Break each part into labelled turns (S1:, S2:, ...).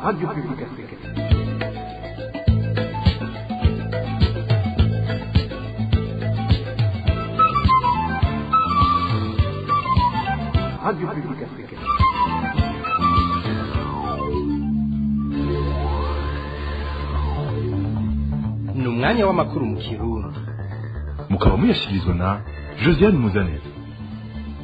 S1: Radio Publique Africaine. Radio Publique Africaine. Ni umwanya w'amakuru mu Kirundi.
S2: Mukaba muyashikirizwa na Josiane Muzaneza.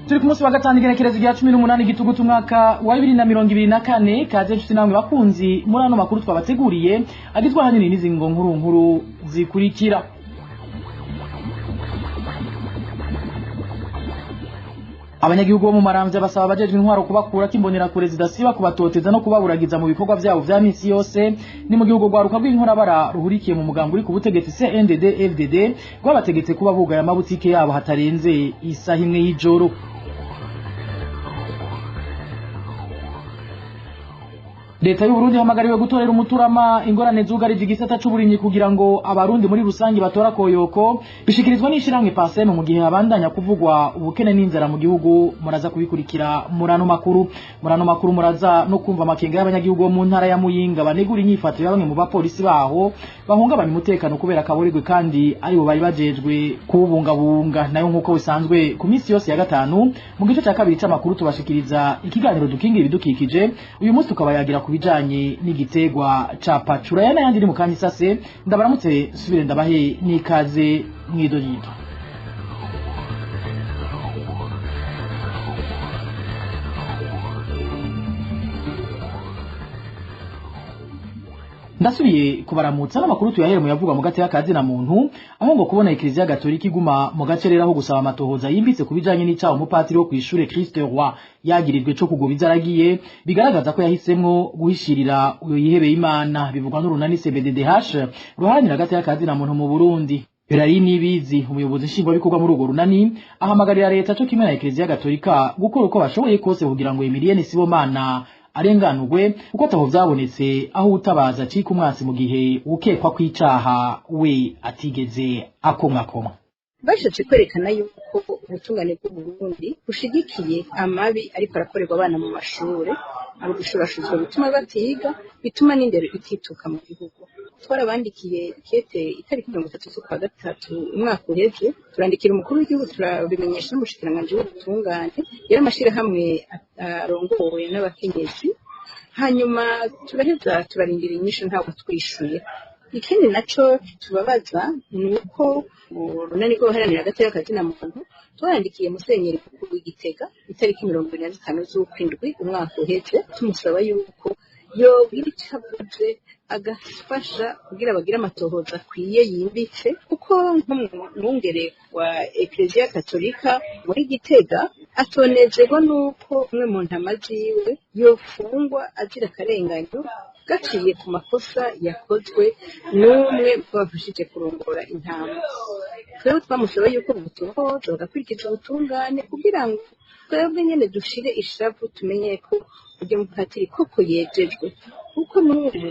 S3: Turi ku munsi wa gatanu igenekerezo rya 18 gitugutu umwaka wa 2024 kaje nshuti namwe bakunzi muri ano makuru twabateguriye agitwa hanini n'izingo nkuru zikurikira. Abanyagihugu bo mu Maramvya basaba abajejwe intwaro kubakura kimbonera kure zidasiba kubatoteza no kubaburagiza mu bikorwa byabo vya misi yose ni mu gihugu gwaruka rw'inkorabara ruhurikiye mu mugambo uri ku butegetsi CNDD FDD rwabategetse kuba bugaya amabutike yabo hatarenze isaha imwe y'ijoro. Leta y'u Burundi hamagariwe gutorera umuturama ingorane zugarije igisata c'uburimyi kugira ngo abarundi muri rusangi batora koyoko bishikirizwa n'ishiramwe PASEM mu gihe abandanya kuvugwa ubukene n'inzara mu gihugu. Muraza kubikurikira murano makuru muraza no kumva amakenga y'abanyagihugu mu ntara ya Muyinga banegura inyifato ya bamwe mu bapolisi baho bahungabanya umutekano kubera kaborigwe kandi ari bo bari bajejwe kubungabunga. Nayo nkuko bisanzwe ku minsi yose ya gatanu mu gice cya kabiri c'amakuru tubashikiriza ikiganiro dukingira ibidukikije. Uyu munsi tukaba yagira kubijanye n'igitegwa ca pacura yana yandi mu kanyi sase ndabaramutse subire ndabahe nikaze mwidonyido. Ndasubiye kubaramutsa n'amakuru tuyahere mu yavuga mu gate y'akazi na muntu aho ngo kubona Eklezia Gatolika iguma mu gacerera aho gusaba amatohoza yimbitse kubijanye n'icaho umupatiri wo kw'ishure Christ Roi yagirijwe cyo kugobiza aragiye bigaragaza ko yahisemwo guhishirira uyo yihebeye Imana bivugwa n'urunani CBDDH ruharanira gate y'akazi na muntu mu Burundi. Berari Nibizi umuyobozi nshingwa bikorwa muri urwo runani ahamagarira leta cyo kimwe na Eklezia Gatolika gukora uko bashoboye kose kugira ngo Emilienne Sibomana arenganurwe uko taho byabonetse aho utabaza cika umwasi mu gihe ukekwa kwicaha we atigeze akomwakoma.
S4: Bashatse kwerekana yuko ubutungane bw'u Burundi bushigikiye amabi ariko arakorerwa abana mu mashure abo gushurashuzwa bituma batiga bituma n'indero itituka mu gihugu. Twarabandikiye kete itariki 30 z'ukwa gatatu umwaka uheze turandikira umukuru w'igihugu turabimenyesha n'umushikiranganje w'ubutungane yaramashira hamwe arongowe n'abakenyezi hanyuma turaheza turarindira inyishu ntabwo twishuye. Ikindi naco tubabaza nuko urunani rwo haranira gate y'akazi na muntu twarandikiye musenyeri mukuru w'Igitega itariki 25 z'ukwindwi umwaka uheze tumusaba yuko yogira icavuze agafasha kugira bagira amatohoza akwiye yimbitse kuko nk'umwungere wa Eklezia Gatolika muri Gitega atonezerwa nuko umwe mu ntama ziwe yofungwa azira akarenganyo gaciye ku makosa yakozwe n'umwe bafashije kurongora intama. Twebwe twamusaba yuko ubutohoza bagakurikiza ubutungane kugira ngo twebwe nyene dushire ishavu tumenye ko ujye mupatiri koko yejejwe kuko n'ubu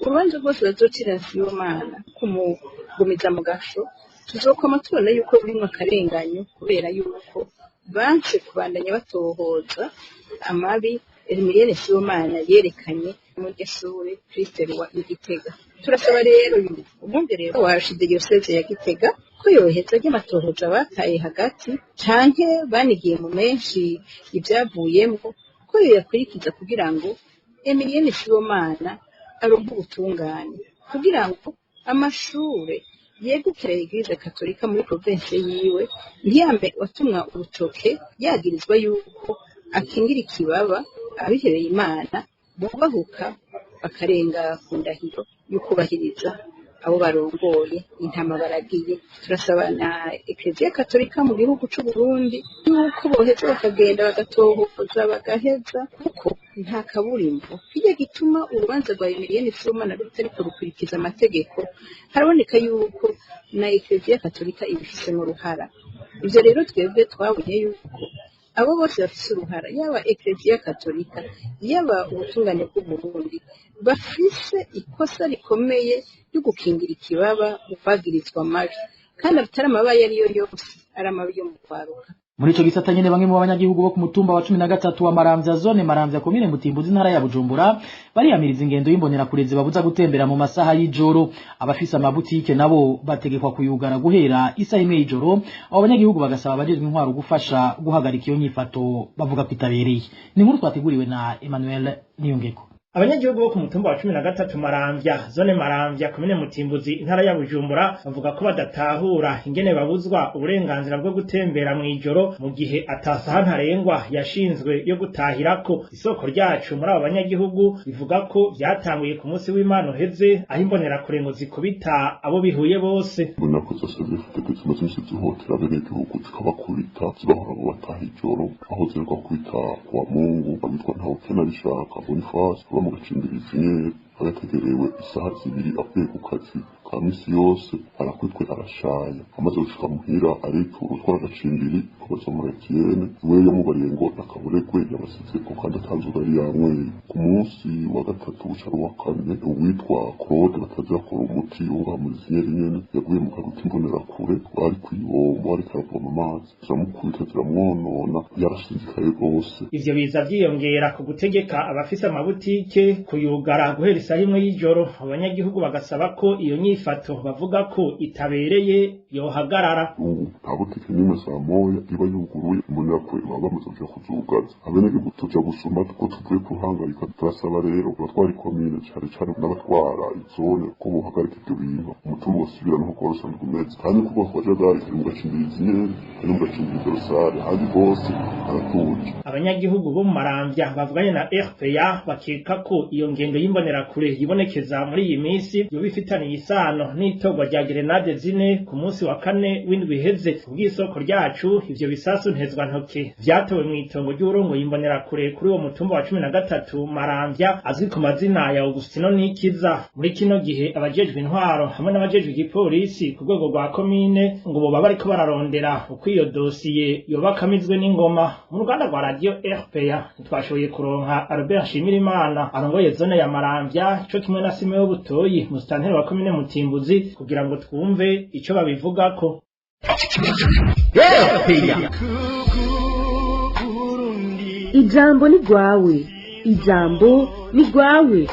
S4: urubanza rwose bazocira Sibomana kumugumiza mu gasho tuzokoma tubona yuko birimwo akarenganyo kubera yuko banse kubandanya batohoza amabi Emilienne Sibomana yerekanye mu gesure Christ Roi y'Igitega. Turasaba rero umwungere wa Archdiocese ya Gitega ko yoheza ry'amatohoza bataye hagati canke banigiye mu menshi ivyavuyemo ko yakurikiza kugira ngo Emilienne Sibomana aronke ubutungane kugira ngo amashure yegukira Eglise Katolika muri province yiwe ntiyambe watumwa urutoke yagirizwa yuko akingira ikibaba abihebeye Imana bubahuka bakarenga ku ndahiro y'ukubahiriza abo barongoye intama baragiye. Turasaba na Eklezia Katolika mu gihugu c'u Burundi yuko boheza bakagenda bagatohoza bagaheza kuko nta kaburimbo kijya gituma urubanza rwa Emilienne Sibomana rutariko rukurikiza amategeko. Haraboneka yuko na Eklezia Katolika ibifisemo uruhara. Ivyo rero twebwe twabonye yuko abo bose bafise uruhara yaba Eklezia Katolika yaba ubutungane bw'u Burundi bafise ikosa rikomeye ryo gukingira ikibaba uvagirizwa amabi kandi atari amabaye ariyo yose ari amabi yo mu kwaruka.
S3: Muri ico gisata nyene bamwe mu banyagihugu bo ku mutumba wa 13 wa Maramvya zone Maramvya komine Mutimbuzi ntara ya Bujumbura bariyamiriza ingendo y'imbonera kurezi babuza gutembera mu masaha y'ijoro. Abafise amabutike nabo bategekwa kuyugara guhera isaha imwe y'ijoro. Abo banyagihugu bagasaba abajejwe intwaro gufasha guhagarika iyo nyifato bavuga ko itabereye. Ni nkuru twateguriwe na Emmanuel Niyongeko.
S5: Abanyagihugu bo ku mutumba wa 13 Maramvya zone Maramvya komine Mutimbuzi intara ya Bujumbura bavuga ko badatahura ingene babuzwa uburenganzira bwo gutembera mu ijoro mu gihe atasaha ntarengwa yashinzwe yo gutahirako. Isoko ryacu muri abo banyagihugu bivuga ko byatanguye ku munsi w'Imana uheze aho imbonera kurengo zikubita abo bihuye bose.
S6: Munakoze zifite kimaze imisi zihotera abenegihugu zikabakubita zibahora ngo bataha ijoro aho zirwa kwita kwa Mungu abitwa ntawe kena bishaka Boniface mu gacimbirizi nyene agategerewe isaha zibiri avuye ku kazi ka misi yose arakwitwe arashaya amaze gushika muhira aritura utwara agacimbiri kubaza muri Etienne we yamubariye ngo akaburegwe yabasizeko kandi atanzuga ari yanyweye. Ku munsi wa gatatu bucaro wa kane uwitwa Claude batazakora umuti wo muri Zinyeri nyene yaguye mu karuti imbonera kure wari kwibombo ari karavoma amazi ziramukubita ziramwonona yarashinzikaye rwose.
S5: Ivyo biza vyiyongera ku gutegeka abafise amabutike kuyugara guhera isaha imwe y'ijoro. Abanyagihugu bagasaba ko iyo nyifato bavuga ko itabereye yohagarara.
S6: Nta butike n'imwe saa moya iba yuguruye imbonera kure baba bamaze kuja kuzugaza. Abenegihugu tuja gusoma ko tuvuye kuhangayika turasaba rero abatwara ikomine cane cane n'abatwara izone ko bohagarika ivyo bintu umutungo wasubira no kuko rusanzwe umeze kandi kuko twajagari mu gacimbirizi nyene no mu gacimbirizi rusare handi bose aratuje.
S5: Abanyagihugu bo mu Maramvya bavuganye na RPA bakeka ko iyo ngendo y'imbonera kure yibonekeza muri iyi minsi yo bifitaniye isano n'itogwa rya grenade zine ku munsi wa kane w'indwi iheze. Ubwisoko ryacu ivyo bisasu ntezwa ntoke vyatowe mu itongo ry'urongo y'imbonera kure kuri uwo mutumba wa 13 Maramvya azwi ku mazina ya Augustino Nikiza. Muri kino gihe abajejwe intwaro hamwe n'abajejwe igipolisi ku rwego rwa komine ngo boba bariko bararondera uko iyo dosiye yobakamizwe n'ingoma. Mu ruganda rwa radio RPA ntitwashoboye kuronka Albert Nshimirimana arongoye zone ya Maramvya cyo kimwe na Simeo Butoyi musitanteri wa komine Mutimbuzi kugira ngo twumve ico babivugako.
S7: Ijambo ni rwawe, ijambo ni rwawe.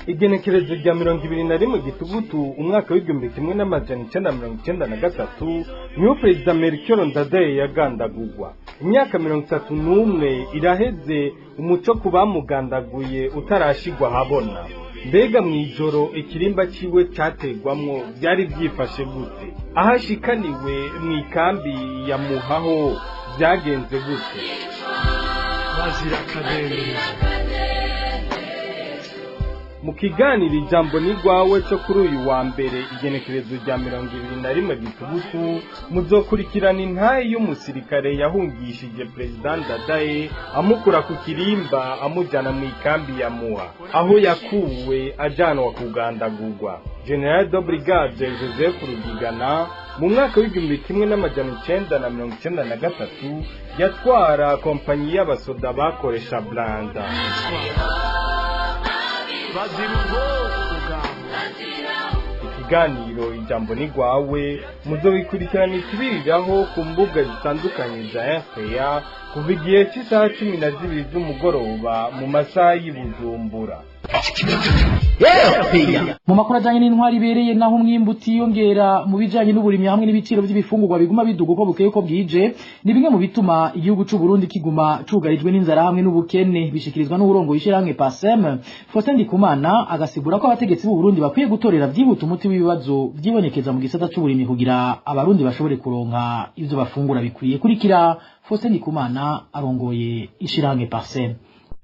S1: Igenekerezo rya 21 Gitugutu umwaka w'1993 niho Perezida Melchior Ndadaye yagandagurwa. Imyaka 31 iraheze umuco kubamugandaguye utarashigwa habona. Mbega mwijoro ikirimba ciwe categwamwo byari byifashe gute? Ahashikaniwe mwikambi ya Muhaho byagenze gute? Bazira kadere. Mu kiganiro ijambo ni rwawe cyo kuri uyu wa mbere igenekerezo rya 21 Gitugutu muzokurikirana intahe y'umusirikare yahungishije Perezida Ndadaye amukura ku kirimba amujana mu ikambi ya Muha aho yakuwe ajanwa kugandagurwa. General de Brigade Joseph Rugigana mu mwaka w'1993 yatwara kompanyi y'abasoda bakoresha Blanda. Ikiganiro ijambo ni rwawe muzobikurikirana ikibiriraho ku mbuga zitandukanye za RPA kuva igihe cy'isaha 12 z'umugoroba mu masaha y'Ibujumbura.
S3: Mu makuru ajanye n'intwari ibereye naho umwimbu utiyongera mu bijanye n'uburimyi hamwe n'ibiciro by'ibifungurwa biguma biduga uko bukeye ko bwije ni bimwe mu bituma igihugu c'u Burundi kiguma cugarijwe n'inzara hamwe n'ubukene bishikirizwa n'uburongo yishiramwe PASEM. Faustin Ndikumana agasigura ko abategetsi b'u Burundi bakwiye gutorera byihuta umuti w'ibibazo byibonekeza mu gisata c'uburimyi kugira abarundi bashobore kuronka ivyo bafungura bikwiye. Kurikira Faustin Ndikumana arongoye ishiramwe PASEM.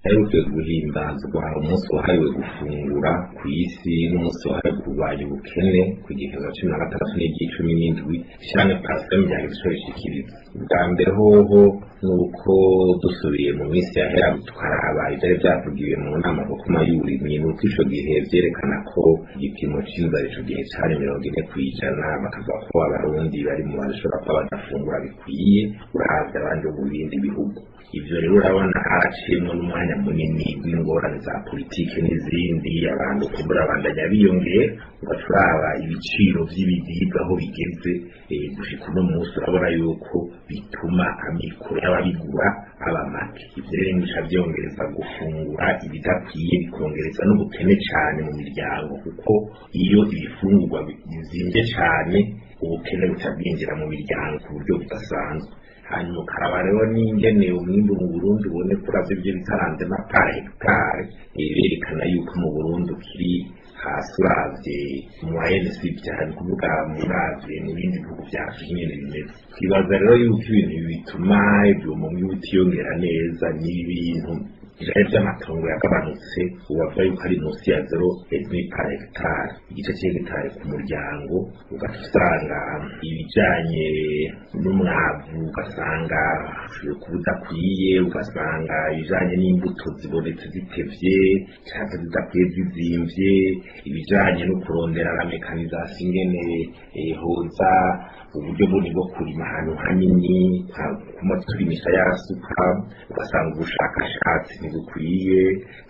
S8: Aheruke guhimbazwa umunsi wahariwe gufungura ku isi n'umunsi wahariwe kurwanya ubukene ku gihembwe cya 2017 ishyirahamwe PASEM ryagize rishikiriza. Bwa mbere hoho nuko dusubiye mu minsi yahera tukaraba ibyari byavugiwe mu nama rukoma y'uburimyi nuko ico gihe vyerekana ko igipimo c'inzara ico gihe cari 40% bakavuga ko abarundi bari mu bashobora kuba badafungura bikwiye uravye abandi mu bindi bihugu. ivyo rero urabona haraciyemwo n'umwanya munini w'ingorane za politike n'izindi abantu kumbura bandanya biyongera ugacuraba ibiciro vy'ibiribwa aho bigeze gushika uno munsi urabona yuko bituma amikoro y'ababigura aba make ivyo rero bica vyongereza gufungura ibidakwiye bikongereza n'ubukene cane mu miryango kuko iyo ibifungurwa bizimvye cane ubukene buca bwinjira mu miryango ku buryo budasanzwe hanyuma ukaraba rero n'ingene umwimbu mu Burundi uboneka uravye ivyo bitaranze par hegitare berekana yuko mu Burundi ukiri hasi uravye moyenne cyane kuvuga muravye mu bindi bihugu vya Afrika nyene bimeze twibaza rero yuko ibintu bituma ibyo mu bitiyongera neza n'ibintu ijana vy'amatongo yagabanutse ubavuga yuko ari munsi ya 0,5 par hegitare igice c'hegitare ku muryango ugasanga ibijanye n'umwavu ugasanga kubudakwiye ugasanga ibijanye n'imbuto zibonetse zitevye canke zidakwiye zizimvye ibijanye no kurondera la mekanisation ingene hoza uburyo buni bwo kurima ahantu hanini kuma turimisha yasuka ugasanga ubushakashatsi ntibukwiye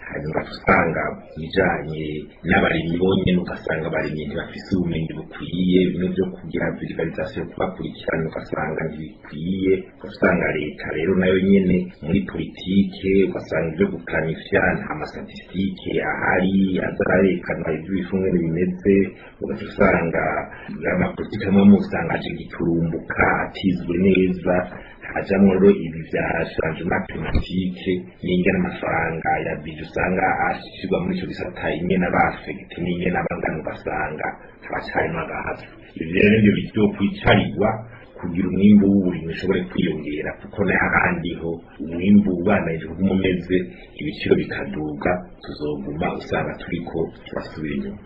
S8: hanyuma usanga ibijanye n'abarimyi bonyene ugasanga abarimyi ntibafise ubumenyi bukwiye bimwe vyo kugira vulgarisation kubakurikirana ugasanga ntibikwiye ugasanga leta rero nayo nyene muri politike ugasanga ivyo gukanifya nta mastatistike ahari azarerekana ivyo bifungane bimeze ugasanga amapolitike amwe usanga aje giturumbuka atizwe neza hajamwo rero ibi vya changement climatique n'ingene amafaranga ya bije usanga ashirwa muri ico gisata imwe n'abafekite n'ingene n'abangana ugasanga abacayimwa gahato ivyo rero nivyo bityo kwicarirwa kugira umwimbu w'uburimyi ushobore kwiyongera kuko n'ahandi ho umwimbu ubanayije kugumumeze ibiciro bikaduga tuzoguma usanga turiko turasubira inyuma.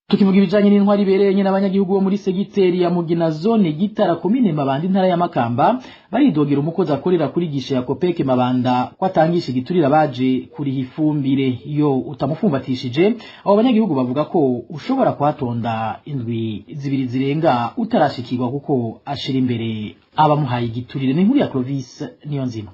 S3: Tukivuga ibijanye n'intwari ibereye nyene abanyagihugu bo muri segiteri ya Mugina zone Gitara komine Mabanda intara ya Makamba baridogera umukozi akorera kuri gishe ya Kopeke Mabanda kwatangisha igiturira baje kuri ifumbire iyo utamufumbatishije abo banyagihugu bavuga ko ushobora kwatonda indwi zibiri zirenga utarashikirwa kuko ashira imbere abamuhaye igiturire n'inkuru ya Clovis niyo nzima.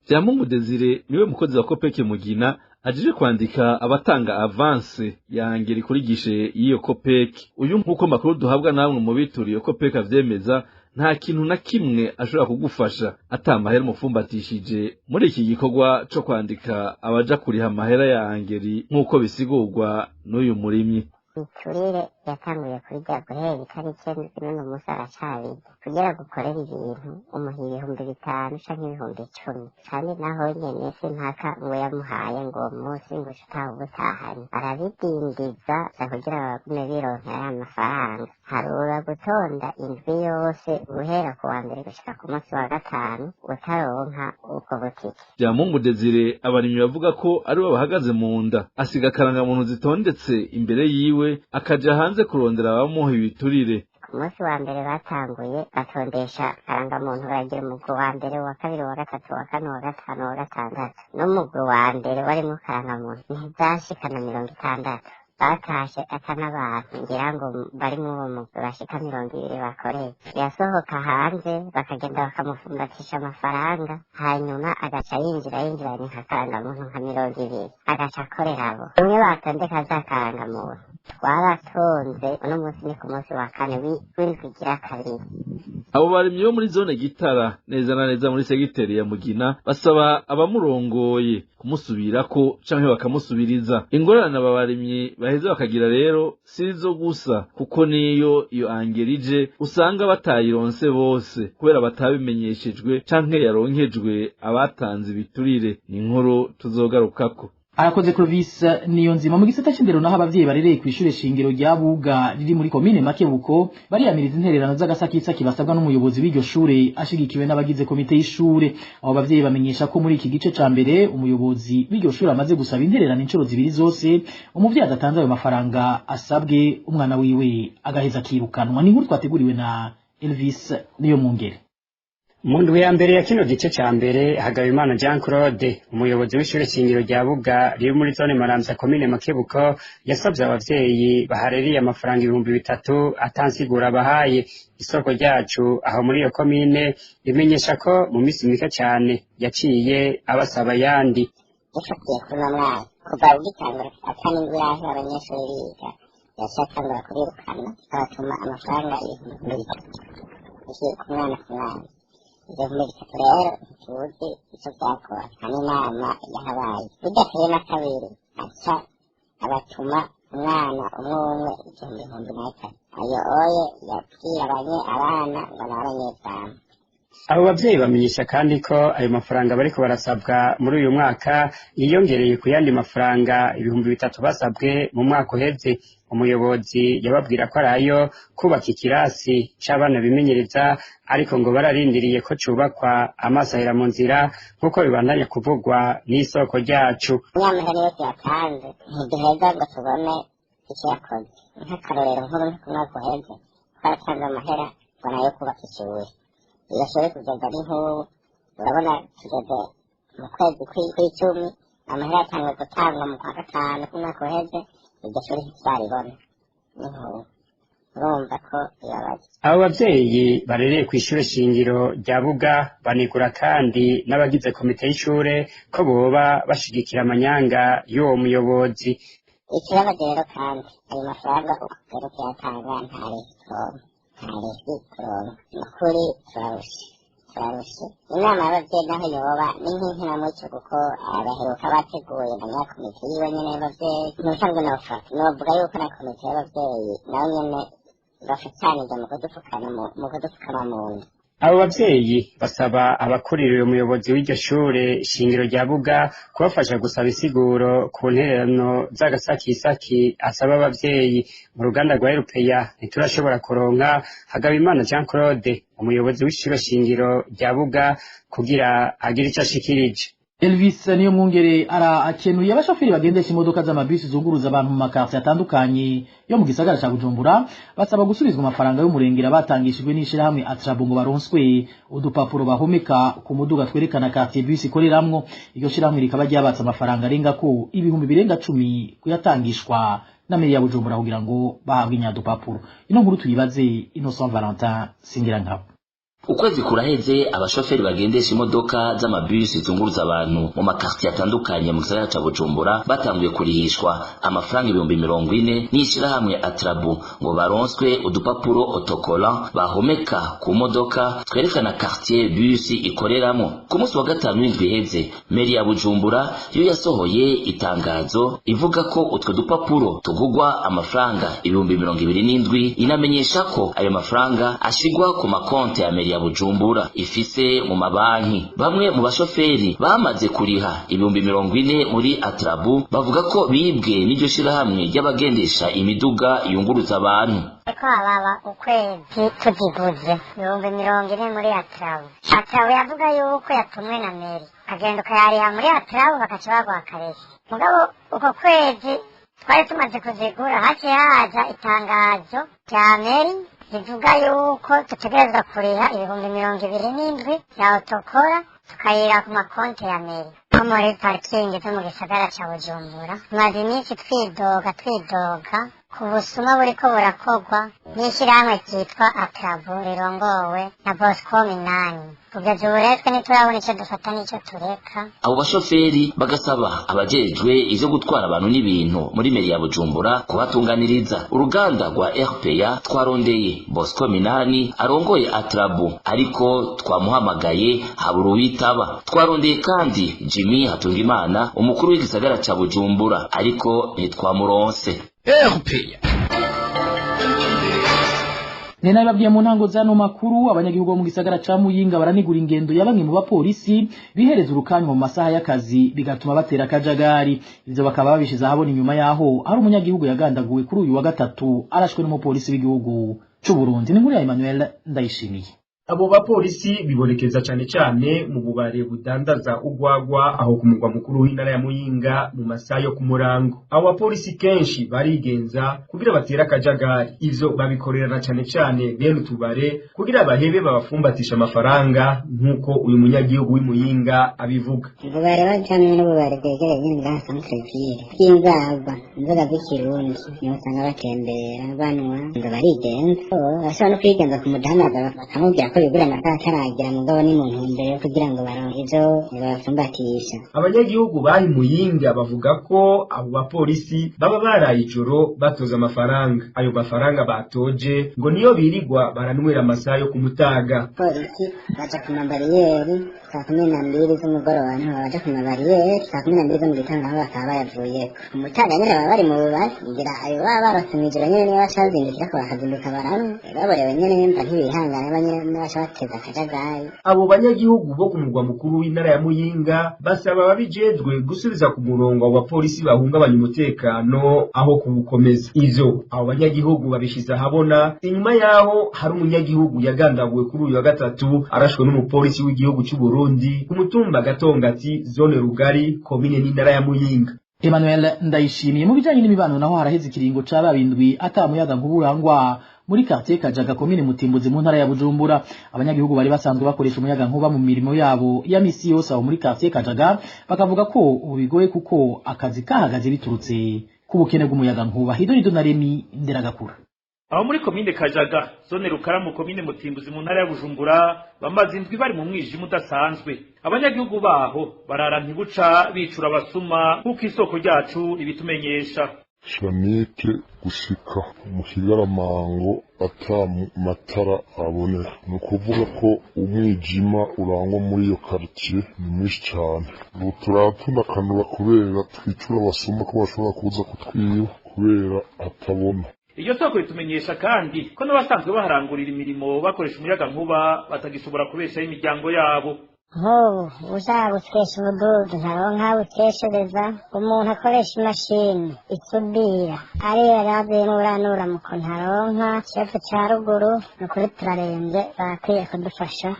S9: Vyamungu Desire niwe mukozi wa Kopeke Mugina ajije kwandika abatanga avance yangeri kuri gishe yiyo Kopeke. Uyu nkuko makuru duhabwa namwe mu bituri iyo Kopeke avyemeza nta kintu na kimwe ashobora kugufasha atamahera mufumbatishije muri iki gikorwa cyo kwandika abaja kuriha amahera yangeri nkuko bisigurwa n'uyu murimyi.
S10: Iturire yatanguye kurya guhera itariki n'uno munsi aracari kugira gukorera ibintu umuha 5,000 canke 10,000 kandi naho nyene simpaka ngo yamuhaye ngo munsi ngo shitaho ubutahanye arabidindiza kugira bagume bironkera amafaranga harura gutonda indwi yose guhera ku wa mbere gushika ku munsi wa gatanu utaronka ubwo butike.
S9: Vyamungu Desire abarimyi bavuga ko ari bo bahagaze mu nda asiga akaranga muntu zitondetse imbere yiwe akaja hanze kurondera abamuha ibiturire.
S10: Ku munsi wa mbere batanguye batondesha karangamuntu baragira umugwi wa mbere wa kabiri wa gatatu wa kane wa gatanu wa gatandatu n'umugwi wa mbere warimwo karangamuntu ntizashikana 60 batashe ata n'abantu ngira ngo bari mu mugwi bashika 20 bakoreye yasohoka hanze bakagenda bakamufumbatisha amafaranga hanyuma agaca yinjiranye nka karangamuntu nka 20 agaca akorera abo umwe batondeka za karangamuntu twaratonze uno munsi ni ku munsi wa kane w'indwi igira kabiri.
S9: Abo barimyi bo muri zone Gitara neza na neza muri segiteri ya Mugina basaba abamurongoye kumusubirako canke bakamusubiriza. Ingorane aba barimyi baheza bakagira rero sizo gusa kuko niyo iyo angerije usanga batayironse bose kubera batabimenyeshejwe canke yaronkejwe abatanze ibiturire. Ni inkuru tuzogarukako.
S3: Arakoze Clovis niyo nzima mu gisata c'indero naho abavyeyi barereye kw'ishure shingiro rya Buga riri muri komine Makebuko bariyamiriza intererano z'agasakitsa kibasabwa n'umuyobozi w'iryo shure ashigikiwe n'abagize komite y'ishure. Abo bavyeyi bamenyesha ko muri iki gice ca mbere umuyobozi w'iryo shure amaze gusaba intererano incuro zibiri zose umuvyeyi adatanze ayo mafaranga asabwe umwana wiwe agaheza kirukanwa. Ni nkuru twateguriwe na Elvis niyo mungere.
S11: Mu ndwi ya mbere ya kino gice ca mbere Hagabimana Jean Claude umuyobozi w'ishure shingiro rya Buga riri muri zone Maramvya komine Makebuko yasavye abavyeyi bahareriye amafaranga 3,000 atansigura bahaye. Isoko ryacu aho muri iyo komine rimenyesha ko mu misi mike cyane yaciye abasaba yandi
S10: ifatiye kuri mwaka kuva ugitangura atanindwi yaho abanyeshuri biga yashakangura kubirukana abatuma amafaranga 3,000 ku mwana ku mwana. Ibyo muri bitatu rero tuzi icyo byakora kandi inama yahabaye bidateye na kabiri aca abatuma umwana umwe 1,000 ayo oye yabwiranye abana ngo n'abanyezamu.
S11: Abo bavyeyi bamenyesha kandi ko ayo mafaranga bariko barasabwa muri uyu mwaka yiyongereye ku yandi mafaranga 3,000 basabwe mu mwaka uheze. Umuyobozi yababwira ko arayo kubaka ikirasi c'abana bimenyereza ariko ngo bararindiriye ko cubakwa amasahera mu nzira nk'uko bibandanya kuvugwa n'isoko ryacu.
S10: Nyamara yose yatanze ntiduheza ngo tubone icyo yakoze. Nk'akarorero nkuru ku mwaka uheze twaratanze amahera ngo nayo kubaka ishuri. Iyo shuri kugeza ari nk'ubu urabona tugeze mu kwezi kw'icumi amahera yatanzwe gutangwa mu kwa gatanu k'umwaka uheze iryo shuri ntituraribona n'inkuru urumva ko bibabaje.
S11: Abo bavyeyi barereye kw'ishure shingiro rya Buga banigura kandi n'abagize komite y'ishure ko boba bashigikira amanyanga y'uwo muyobozi.
S10: Ikibabaje rero kandi ayo mafaranga uko kuyatanga ntari kuronka nukuri turarushe inama y'abavyeyi naho yoba ni nk'inkinamuco kuko abaheruka bateguye na nyakomite yiwe nyene y'abavyeyi n'ubusanzwe novuga yuko na komite y'abavyeyi nawe nyene bafatanije mu kudupfukama mu nda.
S11: Abo bavyeyi basaba abakurira umuyobozi w'iryo shure shingiro rya Buga kubafasha gusaba isiguro ku ntererano z'agasakisaki asaba abavyeyi. Mu ruganda rwa Erupeya ntiturashobora kuronka Hagabimana Jean Claude umuyobozi w'ishure shingiro rya Buga kugira agire ico ashikirije.
S3: Elvis niyo mwungere akenuye abashoferi bagendesha imodoka z'amabisi zunguruza abantu mu makartie atandukanye yo mu gisagara ca Bujumbura basaba gusubizwa amafaranga y'umurengera batangishijwe n'ishirahamwe Atrabu ngo baronswe udupapuro bahomeka ku muduga twerekana quartier bus ikoreramwo. Iryo shirahamwe rikaba ryabatse amafaranga arenga ko 10,000 kuyatangishwa na meri ya Bujumbura kugira ngo bahabwe inyadupapuro. Ino nkuru tuyibaze Innocent Valentin Singirankabo.
S12: Ukwezi kuraheze abashoferi bagendesha imodoka z'amabisi zunguruza abantu mu makartie atandukanye mu gisagara ca Bujumbura batanguye kurihishwa amafaranga 40,000 n'ishirahamwe Atrabu ngo baronswe udupapuro autocollant bahomeka ku modoka twerekana quartier bus ikoreramo. Ku munsi wa gatanu w'indwi iheze meri ya Bujumbura yo yasohoye itangazo ivuga ko utwo dupapuro tugugwa amafaranga 27,000 inamenyesha ko ayo mafaranga ashigwa ku makonte ya meri ya Bujumbura ifise mu mabanki. Bamwe mu bashoferi bamaze kuriha 40,000 muri Atrabu bavuga ko bibwe n'iryo shirahamwe ry'abagendesha imiduga yunguruza abantu.
S10: Ko ababa ukwezi tugivuze 40,000 muri Atrabu. Atrabu yavuga yuko yatumwe na meri agenda ukayariha muri Atrabu bakaca bagwa akareshi. Mugabo uko kwezi twari tumaze kuzigura haciye haza itangazo rya meri rivuga yuko tutegerezwa kuriha 27,000 ya autokora tukayira ku makonti ya meri. Ko muri parking zo mu gisagara ca Bujumbura tumaze iminsi twidoga ku busuma buriko burakorwa n'ishirahamwe ryitwa Atrabu rirongowe na Bosco Minani. Kugeza ubu rero twe ntiturabona ico dufata n'ico tureka.
S12: Abo bashoferi bagasaba abajejwe ivyo gutwara abantu n'ibintu muri meri ya Bujumbura kubatunganiriza. Uruganda rwa RPA twarondeye Bosco Minani arongoye Atrabu ariko twamuhamagaye habura uwitaba. Twarondeye kandi Jimmy Hatungimana umukuru w'igisagara ca Bujumbura ariko ntitwamuronse.
S3: RPA Nena babwiye mu ntango zano makuru abanyagihugu mu gisagara ca Muyinga baranigura ingendo ya bamwe mu bapolisi bihereza urukani mu masaha y'akazi bigatuma batera akajagari. Ivyo bakaba babishiza habona inyuma yaho hari umunyagihugu yagandaguwe kuri uyu wa gatatu arashwe n'umupolisi w'igihugu c'u Burundi. Ni nkuru ya Emmanuel Ndayishimiye.
S13: abo bapolisi bibonekeza cane cane mu bubare budandaza ugwagwa aho ku mugwa mukuru w'intara ya Muyinga mu masaha yo ku murango. Abo bapolisi kenshi barigenza kugira batera akajagari, ivyo babikorerana cane cane bene utubare kugira bahebe babafumbatisha amafaranga nk'uko uyu munyagihugu w'Imuyinga abivuga.
S10: Ububare bajamwe n'ububare bwegereye nyine bwa Centreville bw'inzagwa inzoga z'ikirundi niho usanga batembera banwa ngo barigenza bashobora no kwigenza ku mudandaza bakamubwira ko bigura amata ataragira mugabo ni mu ntumbero kugira ngo baronke ivyo babafumbatisha.
S13: Abanyagihugu bahi Muyinga bavuga ko abo bapolisi baba baraye ijoro batoza amafaranga, ayo mafaranga batoje ngo niyo birirwa baranywera amasaha yo kumutaga.
S10: Polisi baja ku mabariyeri saa 12 z'umugoroba niho baja ku mabariyeri saa 12 zo mu gitondo aho bakaba bayavuye ku mutaga nyene baba bari mu bubari ngira ayo baba barose mw'ijoro nyene niyo bacazindukira ko bakazinduka baranwa baborewe nyene nimba ntibihangane banyene n'abaca bateza akajagari.
S13: Abo banyagihugu bo ku mugwa mukuru w'intara ya Muyinga basaba ababijejwe gusubiza ku murongo abo bapolisi bahungabanya umutekano aho kubukomeza. Ivyo abo banyagihugu babishiza habona inyuma yaho hari umunyagihugu yagandaguwe kuri uyu wa gatatu arashwe n'umupolisi w'igihugu cy'u Burundi ku mutumba Gatongati zone Rugari komine n'intara ya Muyinga.
S3: Emmanuel Ndayishimiye mu bijanye n'imibano naho haraheze ikiringo c'ababindwi atamuyaga nkuburangwa muri quartier Kajaga komine Mutimbuzi mu ntara ya Bujumbura. Abanyagihugu bari basanzwe bakoresha umuyaga nkuba mu mirimo yabo ya misi yose aho muri quartier Kajaga bakavuga ko ubigoye kuko akazi kahagaze biturutse ku bukene bw'umuyaga nkuba. Hidorido na Remi Nderagakura.
S14: Aho muri komine Kajaga zone Rukaramu komine Mutimbuzi mu ntara ya Bujumbura bamaze indwi bari mu mwijima udasanzwe. Abanyagihugu baho barara ntibuca bicura abasuma kuko isoko ryacu ibitumenyesha.
S6: Shanike gushika mu Kigaramango ata matara aboneka, ni ukuvuga ko umwijima urangwa muri iyo quartier ni mwinshi cyane. Ubu turatunakanura kubera twicura abasuma ko bashobora kuza kutwiba kubera atabona.
S14: Iyo soko ritumenyesha kandi ko n'abasanzwe baharangurira imirimo bakoresha umuyaga nkuba batagishobora kubeshaho imiryango yabo.
S10: Ushaka gutesha ubududu ntaronka buteshereza umuntu akoresha imashini isudira ariyo yaravuye n'uranura muko ntaronka shefu ca ruguru nukuri turarembye barakwiye kudufasha.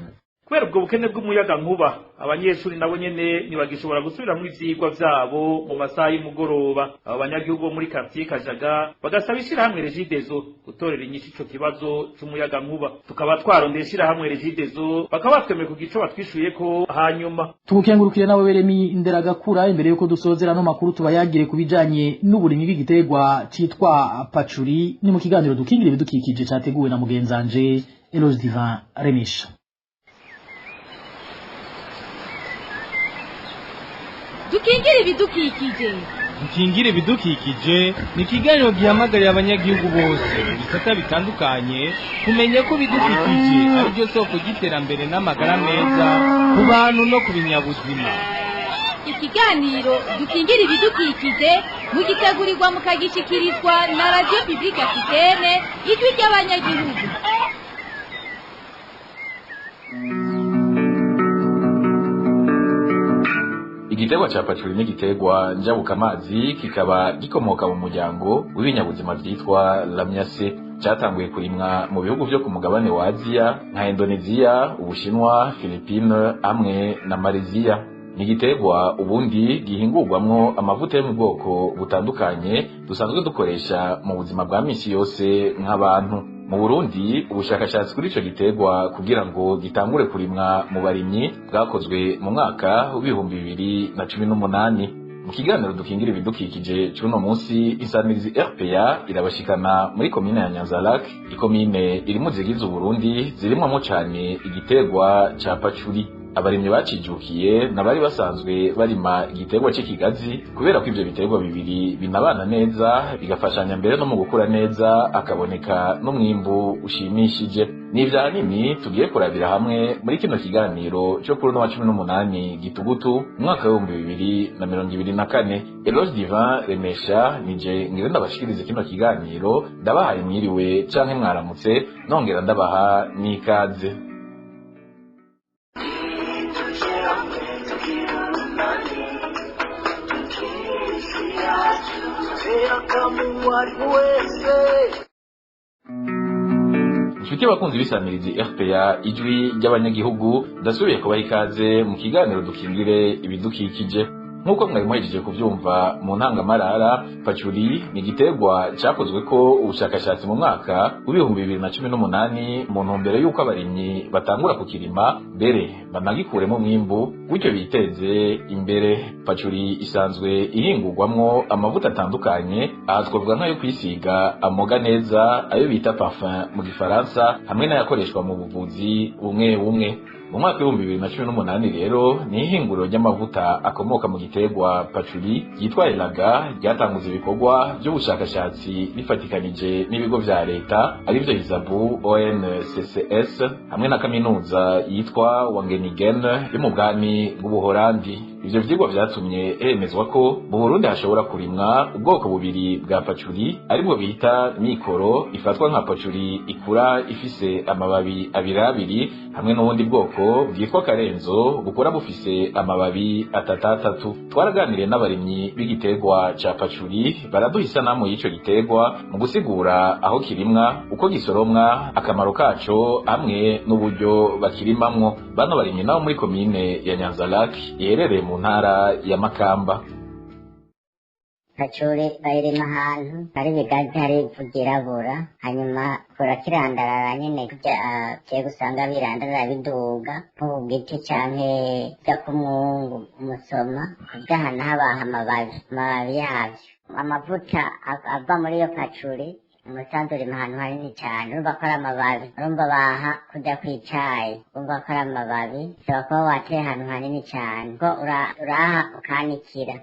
S14: Kubera ubwo bukene bw'umuyaga nkuba abanyeshuri nabo nyene ntibagishobora gusubiramwo ivyigwa vyabo mu masaha y'umugoroba. Abo banyagihugu bo muri quartier Kajaga bagasaba ishirahamwe Regideso gutorera inyishu ico kibazo c'umuyaga nkuba. Tukaba twarondeye ishirahamwe Regideso bakaba batwemeye ku gico batwishuye ko hanyuma.
S3: Tukengurukire nawe Beremi Nderagakura. Imbere yuko dusozera no makuru tubayagire kubijanye n'uburimyi bw'igiterwa citwa pacuri ni mu kiganiro dukingire bidukikije categuwe na mugenzanje Eloge Divan Remisha.
S15: Dukingire ibidukikije.
S1: Dukingire ibidukikije ni ikiganiro gihamagarira abanyagihugu bose bisata bitandukanye kumenya ko ibidukikije ari byo soko ry'iterambere n'amagara meza ku bantu no ku binyabuzima.
S15: Ikiganiro dukingire ibidukikije mugitegurirwa mukagishikirizwa na Radio Publique Africaine ijwi ry'abanyagihugu.
S16: Igiterwa cha pacuri ni igiterwa njabukamazi kikaba gikomoka mu muryango w'ibinyabuzima vyitwa Lamiaceae. Cyatanguye kurimwa mu bihugu vyo ku mugabane wa Aziya nka Indonesia, Ubushinwa, Philippines hamwe na Malaysia. Ni igiterwa ubundi gihingurwamwo amavuta yo mu bwoko butandukanye dusanzwe dukoresha mu buzima bwa misi yose nk'abantu. Mu Burundi ubushakashatsi kuri ico giterwa kugira ngo gitangure kurimwa mu barimyi bwakozwe mu mwaka w'ibihumbi 2018. Mu kiganiro dukingira ibidukikije cy'uno munsi Isanirizi RPA irabashikana muri komine ya Nyanza-Lac, ikomine iri mu zigize Burundi zirimwamo cyane igiterwa ca pacuri. Abarimyi bacijukiye nabari basanzwe barima igiterwa cy'ikigazi kubera ko ivyo biterwa bibiri binabana neza bigafashanya mbere no mu gukura neza akaboneka n'umwimbu ushimishije. Ni ivyanini tugiye kurabira hamwe muri kino kiganiro cyo kuri no wa 18 Gitugutu mwaka wa 2024. Eloge Divan Remesha nije ngire ndabashikirize kino kiganiro, ndabahaye mwiriwe canke mwaramutse, nongera ndabaha n'ikaze. Nshuti bakunzi bisamirizi RPA ijwi ry'abanyagihugu ndasubiye kubaha ikaze mu kiganiro dukingire ibidukikije. Nkuko mwari muhejeje kuvyumva mu ntangamarara, pacuri ni igiterwa cyakozwe ko ubushakashatsi mu mwaka w'ibihumbi 2018 mu ntumbero y'uko abarimyi batangura kukirima mbere banagikuremo umwimbu gutyo biteze imbere. Pacuri isanzwe ihingurwamwo amavuta atandukanye, aha twavuga nk'ayo kwisiga amoga neza, ayo bita parfum mu gifaransa, hamwe n'ayakoreshwa mu buvuzi bumwe bumwe. Mu mwaka w'ibihumbi 2018 rero ni ihinguriro ry'amavuta akomoka mu giterwa pacuri yitwa Elaga ryatanguza ibikorwa by'ubushakashatsi bifatikanije n'ibigo vya leta arivyo Izabu, ONCCS hamwe na kaminuza yitwa Wageningen yo mu bwami bw'Ubuholandi. Ivyo vyigwa vyatumye hemezwa ko mu Burundi hashobora kurimwa ubwoko bubiri bwa pacuri aribwo bita mikoro, ifatwa nka pacuri ikura ifise amababi abiri hamwe n'ubundi bwoko bwitwa karenzo bukura bufise amababi atatu. Twaraganiriye n'abarimyi b'igiterwa ca pacuri baraduha isanamu y'ico giterwa mu gusigura aho kirimwa, uko gisoromwa, akamaro kaco hamwe n'uburyo bakirimamwo. Bano barimyi nabo muri komine ya Nyanza-Lac iherereye mu ntara ya Makamba.
S10: Pacuri bayirima ahantu hari ibigazi hari ivu ryirabura, hanyuma kurakirandarara nyene kugiye gusanga birandarara biduga nk'ubu giti canke vya kumwungu umusoma kugahana habaha amababi yavyo. Amavuta ava muri iyo pacuri umusanzu urima ahantu hanini cane, urumva ko ari amababi, urumva baha kuja kwicaye, urumva ko ari amababi, bisaba kuba wateye ahantu hanini cane ko uraha ukanikira.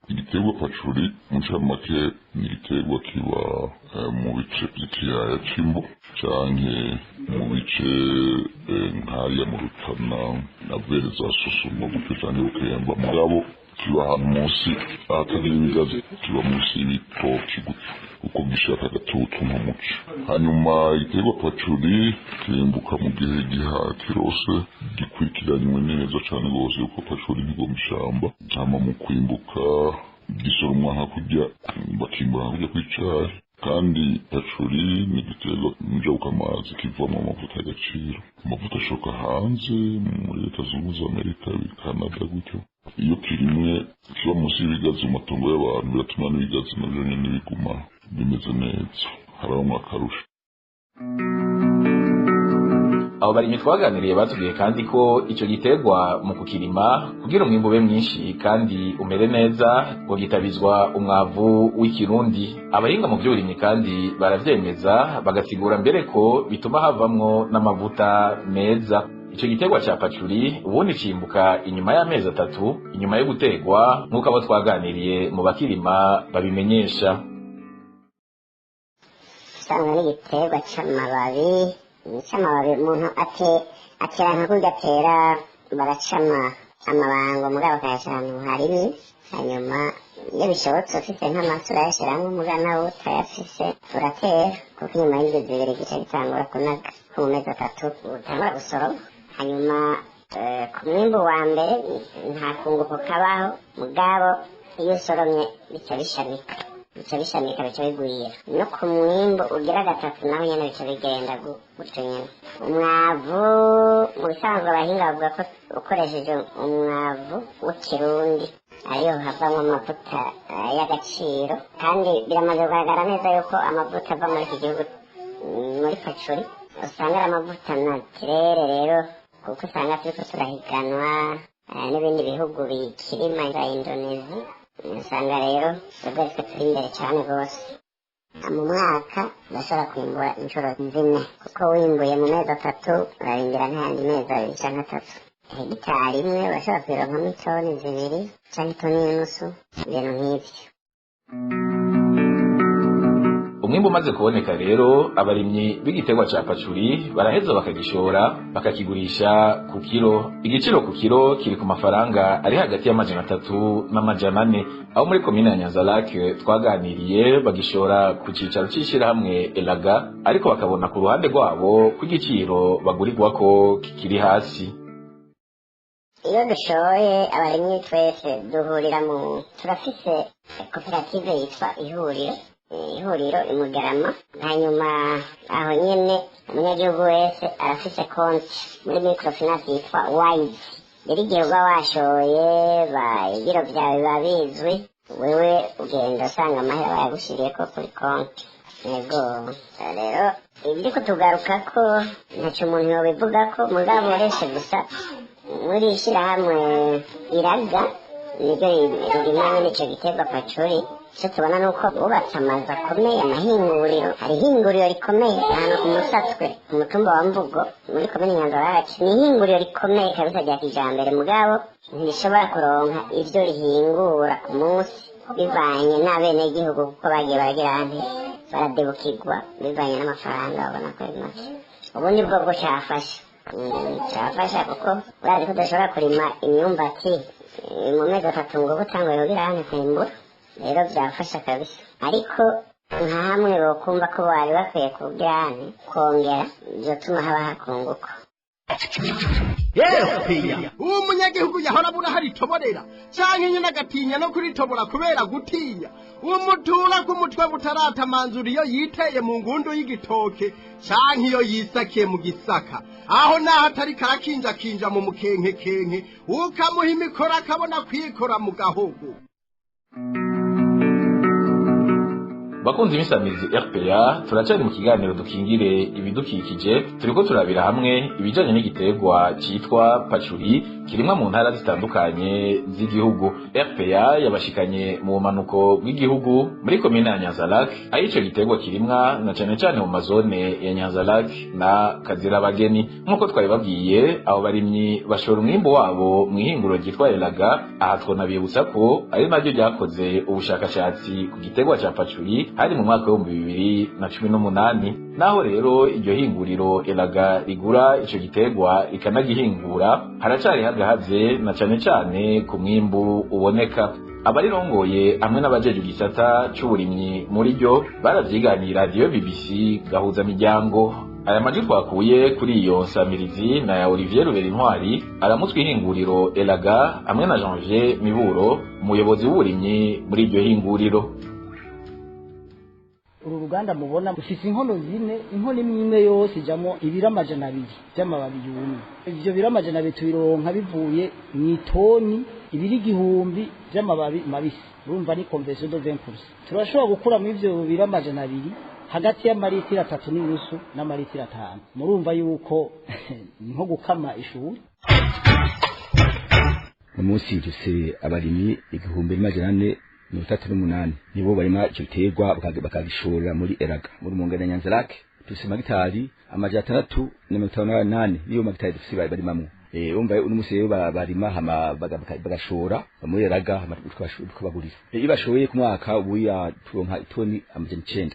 S6: Igiterwa pacuri mu ncamake ni igiterwa kiba mu bice vy'ikiyaya c'Imbo canke mu bice nk'ariya mu Rutana na Vere za Susuma gutyo canke Bukemba, mugabo kiba ahantu munsi ahatagira ibigazi, kiba munsi y'ibitoki gutyo uko gishaka agatutu nk'umuco. Hanyuma igiterwa pacuri kirimbuka mu gihe kirose gikurikiranywe neza cane gose, uko pacuri ntigoma ishamba, hama mu kwimbuka gisoromwa hakurya bakimbura hakurya kw'icayi. Kandi pacuri ni igiterwa njabukamazi kivamo amavuta y'agaciro, amavuta ashoka hanze muri Leta Zunze Ubumwe za Amerika, Canada gutyo. Iyo kirimwe kiba munsi y'ibigazi mu matongo y'abantu biratuma n'ibigazi navyo nyene biguma bimeze neza, harabamwo akarusho.
S16: Abo barimyi twaganiriye batubwiye kandi ko ico giterwa mu kukirima kugira umwimbu ube mwinshi kandi umere neza ngo gitabizwa umwavu w'ikirundi. Abahinga mu by'uburimyi kandi baravyemeza bagasigura mbere ko bituma havamwo n'amavuta meza. Ico giterwa ca pacuri ubundi cimbuka inyuma y'amezi 3 inyuma yo gutegwa, nk'uko abo twaganiriye mu bakirima babimenyesha.
S10: Usanga n'igiterwa c'amababi umuntu atera nka kurya atera baracama amabango mugabo bakayashira ahantu harimye, hanyuma iyo bishobotse ufise nk'amasi urayashiramwo, mugabo nawe utayafise uratera, kuko inyuma y'indwi zibiri gica gitangura kunaga ko mu mezi 3 utangura gusoroma. Hanyuma ku mwimbu wa mbere nta kunguko kabaho, mugabo iyo usoromye bica bishamika bica bigwira. No ku mwimbu ugira 3 naho nyene bica bigenda gutyo nyene. Umwavu mu bisanzwe abahinga bavuga ko ukoresheje umwavu w'ikirundi ariyo havamwo amavuta y'agaciro, kandi biramaze kugaragara neza yuko amavuta ava muri iki gihugu muri pacuri usanga ari amavuta naturere. Rero kuko usanga turiko turahiganwa n'ibindi bihugu bikirima nka Indonesia, usanga rero twebwe turi imbere cyane rwose. Mu mwaka urashobora kwimbura inshuro 4, kuko wimbuye mu mezi 3 urarindira n'ayandi mezi 2 canke 3. Hegitari imwe urashobora kuyironkamo itoni 2 canke itoni n'inusu, ibintu nk'ivyo.
S16: Umwimbu umaze kuboneka rero abarimyi b'igiterwa ca pacuri baraheza bakagishora bakakigurisha ku kilo. Igiciro ku kilo kiri ku mafaranga ari hagati y'amajana 3 n'amajana 4. Aho muri komine ya Nyanza-Lac twaganiriye bagishora ku cicaro c'ishirahamwe Elaga, ariko bakabona ku ruhande rwabo ko igiciro bagurirwako kikiri hasi.
S10: Iyo dushoye abarimyi twese duhurira turafise koperative yitwa Ihuriro, ihuriro imugarama hanyuma aho nyene umunyagihugu wese arafise konti muri microfinance yitwa wise rero igihe uba washoye ibiro vyawe biba bizwi wewe ugenda usanga amahera bayagushiriyeko kuri konti yego rero ibiriko tugarukako ntaco umuntu yobivugako mugabo uretse gusa muri ishirahamwe iraga niryo ririma nyene ico giterwa pacuri icyo tubona ni uko bubatse amazu akomeye amahinguriro hari ihinguriro rikomeye ahantu ku musatswe ku mutumba wa mvugo muri komine nyanzarake ni ihinguriro rikomeye kabisa rya kijambere mugabo ntirishobora kuronka ivyo rihingura ku munsi bivanye n'abenegihugu kuko bagiye baragira hantu baradebukirwa bivanye n'amafaranga babona ko ari make ubundi bwo cyafasha kuko urazi ko udashobora kurima imyumbati mu mezi atatu ngo butanguye kugira hantu kwimbura rero byafasha kabisa ariko nka hamwe bokumva ko bari bakwiye kubwirane kongera byotuma haba hakunguka
S17: uwo munyagihugu yahora abura haritoborera canke nyine agatinya no kuritobora kubera gutinya umutura k'umutwe butaratamanzura iyo yiteye mu ngundu y'igitoke canke iyo yisakiye mu gisaka aho naho atari karakinjakinja mu mukenkekenke ukamuha imikoro akabona kwikora mu gahogo.
S16: bakunzi b'isamizi RPA turacari mu kiganiro dukingire ibidukikije turiko turabira hamwe ibijanye n'igiterwa citwa pacuri kirimwa mu ntara zitandukanye z'igihugu. RPA yabashikanye mu manuko bw'igihugu muri komine ya Nyanza-Lac aho ico giterwa kirimwa na cane cane mu mazone ya Nyanza-Lac na Kazirabageni. Nk'uko twabibabwiye abo barimyi bashora umwimbo wabo mu ihinguro ryitwa Elaga. Aha twonabibutsa ko ari naryo ryakoze ubushakashatsi ku giterwa ca pacuri hari mu mwaka wa 2018. Naho rero iryo hinguriro Elaga rigura ico giterwa ikanagihingura haracari hagahaze na cane cane ku mwimbu uboneka. Abarirongoye hamwe n'abajeje igisata c'uburimyi muri ryo baravyiganira radio BBC gahuza miryango. Aya majwi twakuye kuri iyo nsamirizi na ya Olivier Rubera-Intwari aramutswe ihinguriro Elaga hamwe na Janvier Miburo umuyobozi w'uburimyi muri iryo hinguriro.
S18: Uru ruganda mubona rufise inkono zine, inkono imwe yose ijamo ibiro 200 by'amababi yumye. Ivyo biro 200 tubironka bivuye mw'itoni ibiri 1000 by'amababi mabisi. Urumva ni conversion de 20%. Turashobora gukura mu ivyo biro 200 hagati y'amaritiro 3 n'inusu n'amaritiro 5. Murumva yuko nko gukama ishuri.
S19: Umunsi duse abarimyi 1438 nibo barima icyo giterwa bakagishora muri Elaga muri Mungana Nyanza-Lac duse magitari 658 niyo magitari dufise barimamwe. Umva umunsi rero barima hama bagashora muri Elaga tukabagurira. Iyo bashoye ku mwaka ubuya turonka itoni 900.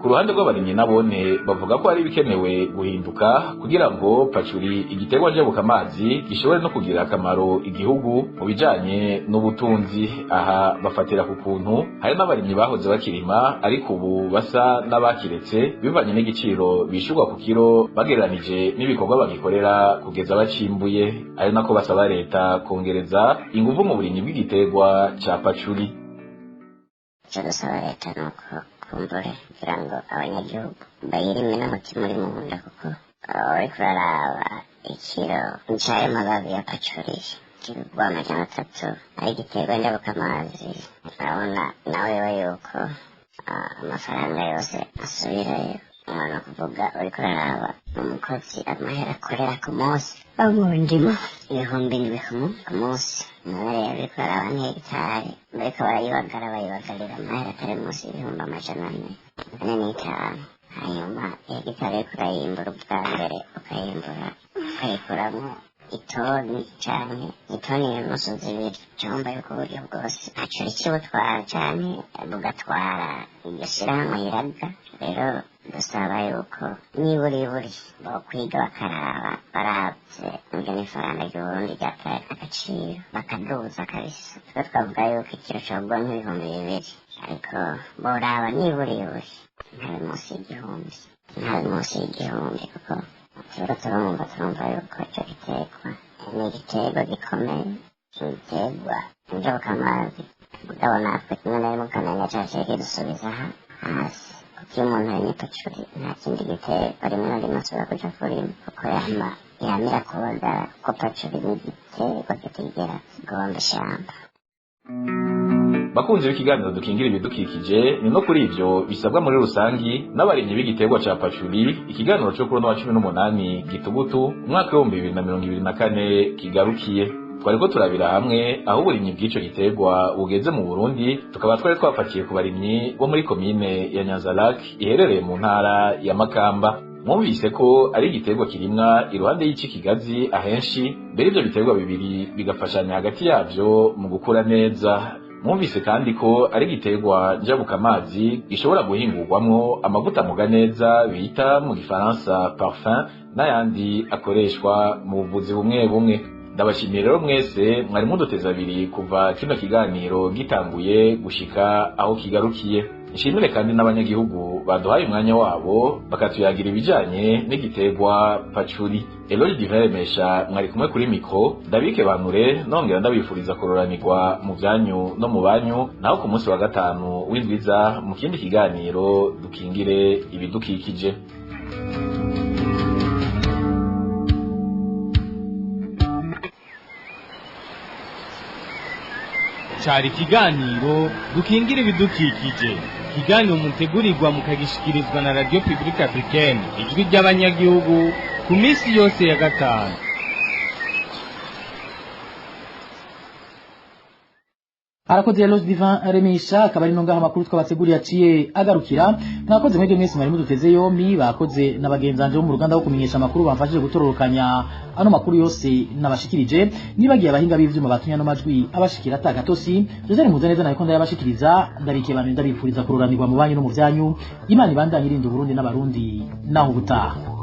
S16: Ku ruhande rw'abarimyi nabone bavuga ko ari bikenewe guhinduka kugira ngo pacuri igiterwa njabuka amazi gishobore no kugira akamaro igihugu mu bijanye n'ubutunzi. Aha bafatira ku kuntu hari n'abarimyi bahoze bakirima ariko ubu basa n'abakiretse bivanye n'igiciro bishurwa ku kiro bagereranije n'ibikorwa bagikorera kugeza bacimbuye. ari nako basaba leta kongereza ingufu mu burimyi bw'igiterwa ca pacuri.
S10: Turasaba leta nuko kumbure kugira ngo abanyagihugu bayirime n'umutima uri mu nda kuko bariko bararaba ikiro c'ayo mababi ya pacuri kigurwa 300 ari igiterwa njabuka amazi. Urabona nawe yuko amafaranga yose asubirayo. Umwana kuvuga uriko uraraba umukozi amahera akorera ku munsi mu ndimo 1000 ku munsi. Nawe rero uriko uraraba nk'hegitari bariko bayibagarira amahera atari munsi y'445. Hanyuma hegitari uriko urayimbura ubwa mbere ukayikuramwo itoni canke itoni n'inusu zibiri. Cumba yuko uburyo bwose ntaco rikibutwara canke bugatwara iryo shirahamwe Elaga. Rero dusaba yuko niburiburi bokwiga bakaraba baravye ingene ifaranga ry'Uburundi ryataye agaciro bakaduza kabisa. Twe twavuga yuko ikiro cogwa nk'ibihumbi 2 ariko boraba niburiburi ntabe munsi y'igihumbi kuko rero turumva yuko ico giterwa ni igiterwa gikomeye, igiterwa njabuka amazi mugabo natwe kimwe na rimwe ukamenya caciye kidusubiza hasi kuko iyo umuntu arimye pacuri nta kindi giterwa rimwe na rimwe asubira kuja kurima kuko yamira kubagara kuko pacuri ni igiterwa kitigera kigomba ishamba.
S16: Bakunzi b'ikiganiro dukingira ibidukikije ni no kuri ivyo bisabwa muri rusangi n'abarimyi b'igiterwa ca pacuri ikiganiro cyo kuri no wa 18 gitugutu umwaka wa 2024 kigarukiye. Twariko turabira hamwe aho uburimyi bw'ico giterwa bugeze mu Burundi, tukaba twari twafatiye ku barimyi bo muri komine ya Nyanza-Lac iherereye mu ntara ya Makamba. Mwumvise ko ari igiterwa kirimwa iruhande y'iki kigazi ahenshi, mbere ivyo biterwa bibiri bigafashanya hagati yavyo mu gukura neza. Mwumvise kandi ko ari igiterwa njabukamazi gishobora guhingurwamwo amavuta muga neza bita mu gifaransa parfum n'ayandi akoreshwa mu buvuzi bumwe bumwe. Ndabashimiye rero mwese mwari muduteza abiri kuva kino kiganiro gitanguye gushika aho kigarukiye. Nshimire kandi n'abanyagihugu baduhaye umwanya wabo bakatuyagira ibijanye n'igiterwa pacuri. Eloge Diveremesha mwari kumwe kuri mikro, Ndabike Banure nongera ndabifuriza kuroranirwa mu byanyu no mu banyu, naho ku munsi wa gatanu w'indwiza mu kindi kiganiro dukingire ibidukikije.
S1: Cari ikiganiro dukingira ibidukikije, ikiganiro mutegurirwa mukagishikirizwa na Radio Publique Africaine ijwi ry'abanyagihugu ku minsi yose ya gatanu.
S3: Arakoze Eloge Diveremesha akaba ari nongaha makuru twabateguriye aciye agarukira. Mwakoze mwebwe mwese mwari muduteze yombi, bakoze n'abagenzanje bo mu ruganda wo kumenyesha makuru bamfashije gutororokanya ano makuru yose nabashikirije. Nibagiye abahinga b'ivyuma batumya no majwi abashikira atagatosi, Jose muze neza nayo konda yabashikiriza. Ndabike bantu ndabifuriza kuroranirwa mu banyu no mu byanyu. Imana ibandanye irinda Burundi n'abarundi naho ubutaha.